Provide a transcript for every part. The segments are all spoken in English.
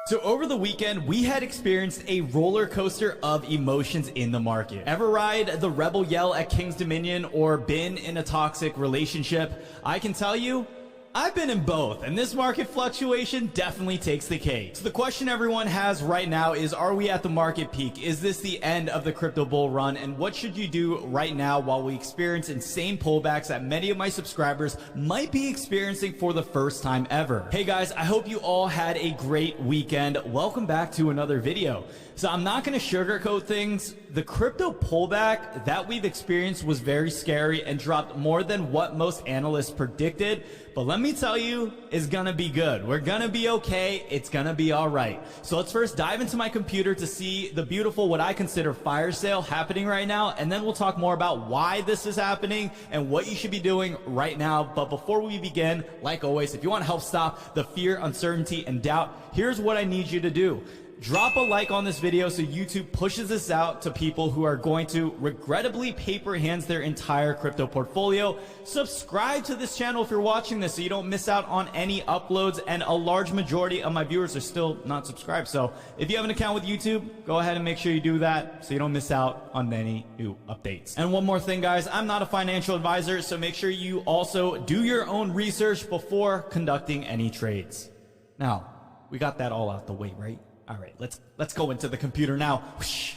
So over the weekend, we had experienced a roller coaster of emotions in the market. Ever ride the rebel yell at King's Dominion or been in a toxic relationship? I can tell you, I've been in both, and this market fluctuation definitely takes the cake. So the question everyone has right now is, are we at the market peak? Is this the end of the crypto bull run? And what should you do right now while we experience insane pullbacks that many of my subscribers might be experiencing for the first time ever? Hey guys, I hope you all had a great weekend. Welcome back to another video. So I'm not going to sugarcoat things. The crypto pullback that we've experienced was very scary and dropped more than what most analysts predicted. But let me tell you, it's going to be good. We're going to be okay. It's going to be all right. So let's first dive into my computer to see the beautiful, what I consider fire sale happening right now. And then we'll talk more about why this is happening and what you should be doing right now. But before we begin, like always, if you want to help stop the fear, uncertainty, and doubt, here's what I need you to do. Drop a like on this video so YouTube pushes this out to people who are going to regrettably paper hands their entire crypto portfolio. Subscribe to this channel if you're watching this so you don't miss out on any uploads, and a large majority of my viewers are still not subscribed. So if you have an account with YouTube, go ahead and make sure you do that so you don't miss out on any new updates. And one more thing, guys, I'm not a financial advisor, so make sure you also do your own research before conducting any trades. Now, we got that all out the way, right? All right, let's go into the computer now. Whoosh.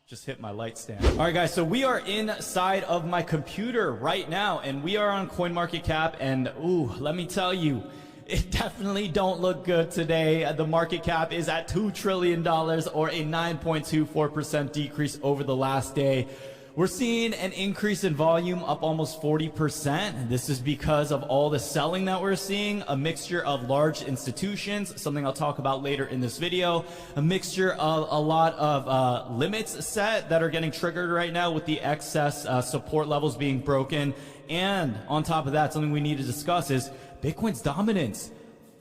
Just hit my light stand. All right, guys, so we are inside of my computer right now, and we are on CoinMarketCap, and ooh, let me tell you, it definitely don't look good today. The market cap is at $2 trillion, or a 9.24% decrease over the last day. We're seeing an increase in volume, up almost 40%. This is because of all the selling that we're seeing, a mixture of large institutions, something I'll talk about later in this video, a mixture of a lot of limits set that are getting triggered right now with the excess support levels being broken. And on top of that, something we need to discuss is Bitcoin's dominance.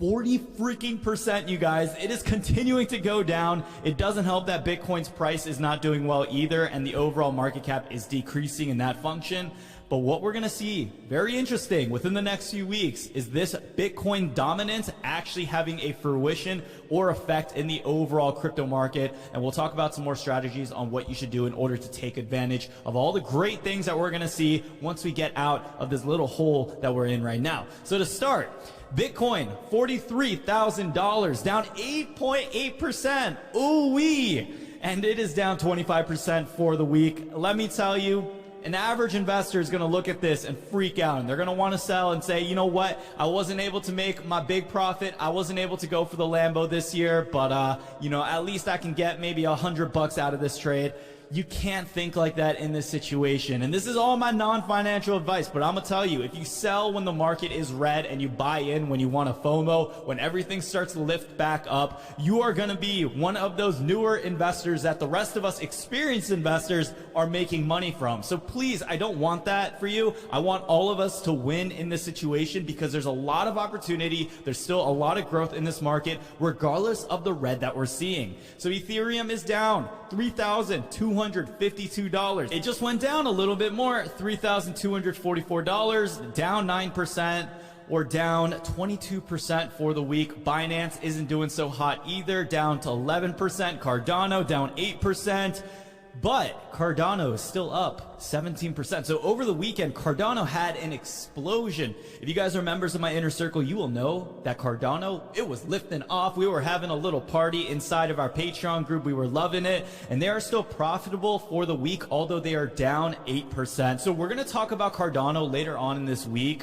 40%, you guys. It is continuing to go down. It doesn't help that Bitcoin's price is not doing well either, and the overall market cap is decreasing in that function. But what we're going to see, very interesting, within the next few weeks, is this Bitcoin dominance actually having a fruition or effect in the overall crypto market. And we'll talk about some more strategies on what you should do in order to take advantage of all the great things that we're going to see once we get out of this little hole that we're in right now. So to start, Bitcoin, $43,000, down 8.8%. Ooh-wee. And it is down 25% for the week. Let me tell you, an average investor is going to look at this and freak out, and they're going to want to sell and say, you know what, I wasn't able to make my big profit. I wasn't able to go for the Lambo this year, but you know, at least I can get maybe $100 out of this trade. You can't think like that in this situation. And this is all my non-financial advice, but I'm gonna tell you, if you sell when the market is red and you buy in when you want a FOMO, when everything starts to lift back up, you are gonna be one of those newer investors that the rest of us experienced investors are making money from. So please, I don't want that for you. I want all of us to win in this situation because there's a lot of opportunity. There's still a lot of growth in this market, regardless of the red that we're seeing. So Ethereum is down $3,252. It just went down a little bit more, $3,244, down 9%, or down 22% for the week. Binance isn't doing so hot either, down to 11%. Cardano down 8%. But Cardano is still up 17%. So over the weekend, Cardano had an explosion. If you guys are members of my inner circle, you will know that Cardano, it was lifting off. We were having a little party inside of our Patreon group. We were loving it. And they are still profitable for the week, although they are down 8%. So we're going to talk about Cardano later on in this week,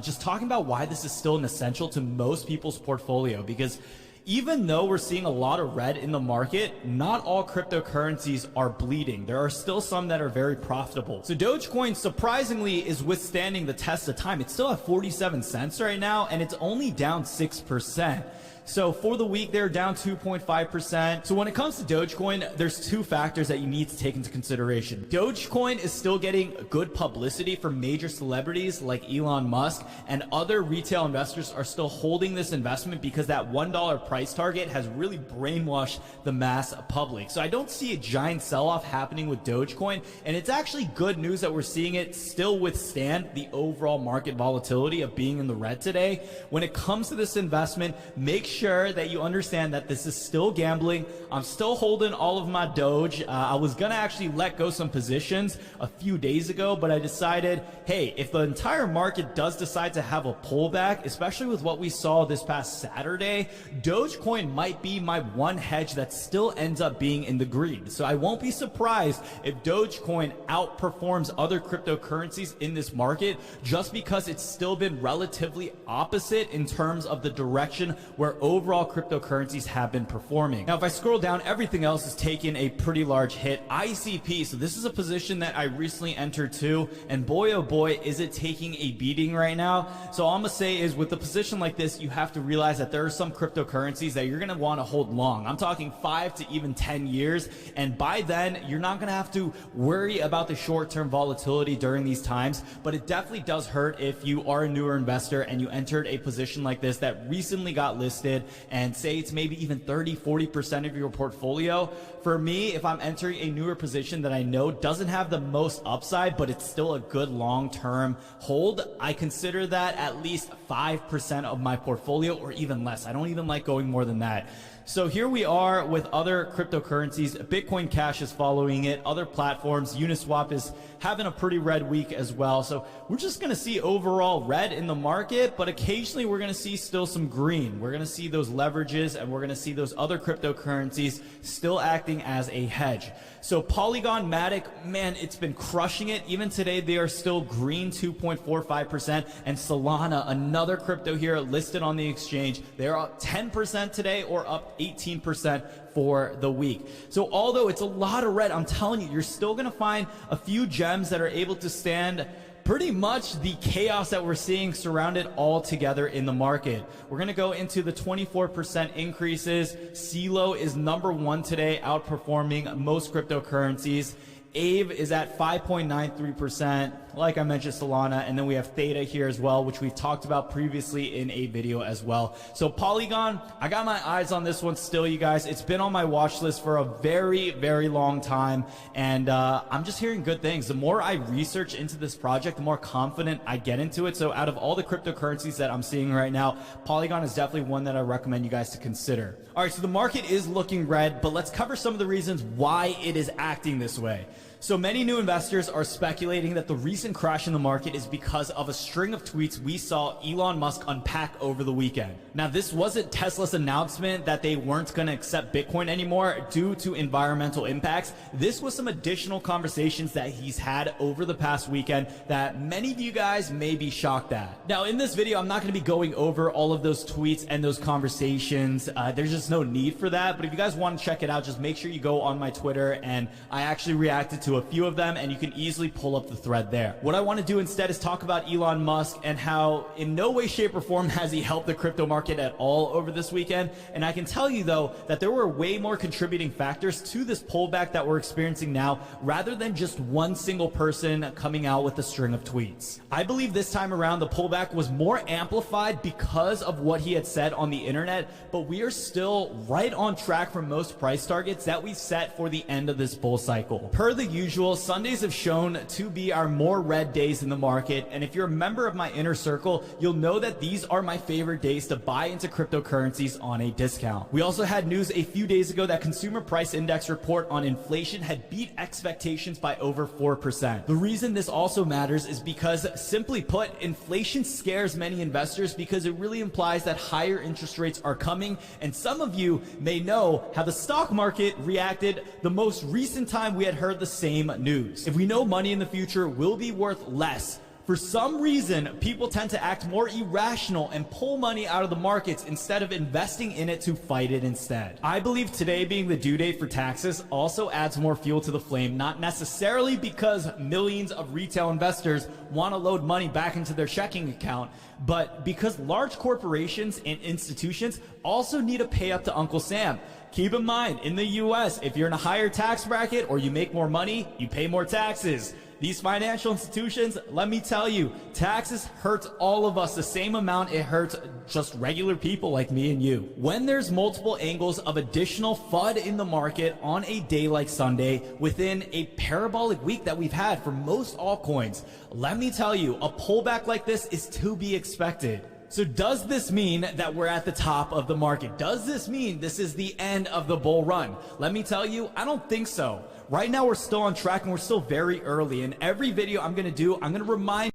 just talking about why this is still an essential to most people's portfolio, because even though we're seeing a lot of red in the market, not all cryptocurrencies are bleeding. There are still some that are very profitable. So Dogecoin, surprisingly, is withstanding the test of time. It's still at 47 cents right now, and it's only down 6%. So for the week, they're down 2.5%. So when it comes to Dogecoin, there's two factors that you need to take into consideration. Dogecoin is still getting good publicity from major celebrities like Elon Musk, and other retail investors are still holding this investment because that $1 price target has really brainwashed the mass public. So I don't see a giant sell-off happening with Dogecoin, and it's actually good news that we're seeing it still withstand the overall market volatility of being in the red today. When it comes to this investment, make sure that you understand that this is still gambling. I'm still holding all of my Doge. I was gonna actually let go some positions a few days ago, but I decided, hey, if the entire market does decide to have a pullback, especially with what we saw this past Saturday, Dogecoin might be my one hedge that still ends up being in the green. So I won't be surprised if Dogecoin outperforms other cryptocurrencies in this market, just because it's still been relatively opposite in terms of the direction where overall cryptocurrencies have been performing. Now, if I scroll down, everything else is taking a pretty large hit. ICP, so this is a position that I recently entered too, and boy oh boy is it taking a beating right now. So all I'm gonna say is, with a position like this, you have to realize that there are some cryptocurrencies that you're gonna want to hold long. I'm talking 5 to even 10 years, and by then you're not gonna have to worry about the short-term volatility during these times. But it definitely does hurt if you are a newer investor and you entered a position like this that recently got listed, and say it's maybe even 30-40% of your portfolio. For me, if I'm entering a newer position that I know doesn't have the most upside, but it's still a good long-term hold, I consider that at least 5% of my portfolio, or even less. I don't even like going more than that. So here we are with other cryptocurrencies. Bitcoin Cash is following it. Other platforms, Uniswap is having a pretty red week as well. So we're just going to see overall red in the market, but occasionally we're going to see still some green. We're going to see those leverages, and we're going to see those other cryptocurrencies still acting as a hedge. So Polygon, Matic, man, it's been crushing it. Even today, they are still green 2.45%. And Solana, another crypto here listed on the exchange, they're up 10% today, or up 18% for the week. So although it's a lot of red, I'm telling you, you're still going to find a few gems that are able to stand pretty much the chaos that we're seeing surrounded all together in the market. We're going to go into the 24% increases. CeeLo is #1 today, outperforming most cryptocurrencies. AVE is at 5.93%, like I mentioned, Solana, and then we have Theta here as well, which we've talked about previously in a video as well. So Polygon, I got my eyes on this one still, you guys. It's been on my watch list for a very, very long time, and I'm just hearing good things. The more I research into this project, the more confident I get into it. So out of all the cryptocurrencies that I'm seeing right now, Polygon is definitely one that I recommend you guys to consider. All right, so the market is looking red, but let's cover some of the reasons why it is acting this way. So many new investors are speculating that the recent crash in the market is because of a string of tweets we saw Elon Musk unpack over the weekend. Now, this wasn't Tesla's announcement that they weren't going to accept Bitcoin anymore due to environmental impacts. This was some additional conversations that he's had over the past weekend that many of you guys may be shocked at. Now, in this video, I'm not going to be going over all of those tweets and those conversations. There's just no need for that. But if you guys want to check it out, just make sure you go on my Twitter, and I actually reacted to a few of them, and you can easily pull up the thread there. What I want to do instead is talk about Elon Musk and how in no way, shape, or form has he helped the crypto market at all over this weekend. And I can tell you though that there were way more contributing factors to this pullback that we're experiencing now, rather than just one single person coming out with a string of tweets. I believe this time around the pullback was more amplified because of what he had said on the internet, but we are still right on track for most price targets that we set for the end of this bull cycle. Per the usual, Sundays have shown to be our more red days in the market, and if you're a member of my inner circle, you'll know that these are my favorite days to buy into cryptocurrencies on a discount. We also had news a few days ago that Consumer Price Index report on inflation had beat expectations by over 4%. The reason this also matters is because, simply put, inflation scares many investors because it really implies that higher interest rates are coming, and some of you may know how the stock market reacted the most recent time we had heard the same news. If we know money in the future will be worth less, for some reason, people tend to act more irrational and pull money out of the markets instead of investing in it to fight it instead. I believe today being the due date for taxes also adds more fuel to the flame, not necessarily because millions of retail investors want to load money back into their checking account, but because large corporations and institutions also need to pay up to Uncle Sam. Keep in mind, in the US, if you're in a higher tax bracket or you make more money, you pay more taxes. These financial institutions, let me tell you, taxes hurt all of us the same amount it hurts just regular people like me and you. When there's multiple angles of additional FUD in the market on a day like Sunday, within a parabolic week that we've had for most altcoins, let me tell you, a pullback like this is to be expected. So does this mean that we're at the top of the market? Does this mean this is the end of the bull run? Let me tell you, I don't think so. Right now we're still on track and we're still very early. In every video I'm going to do, I'm going to remind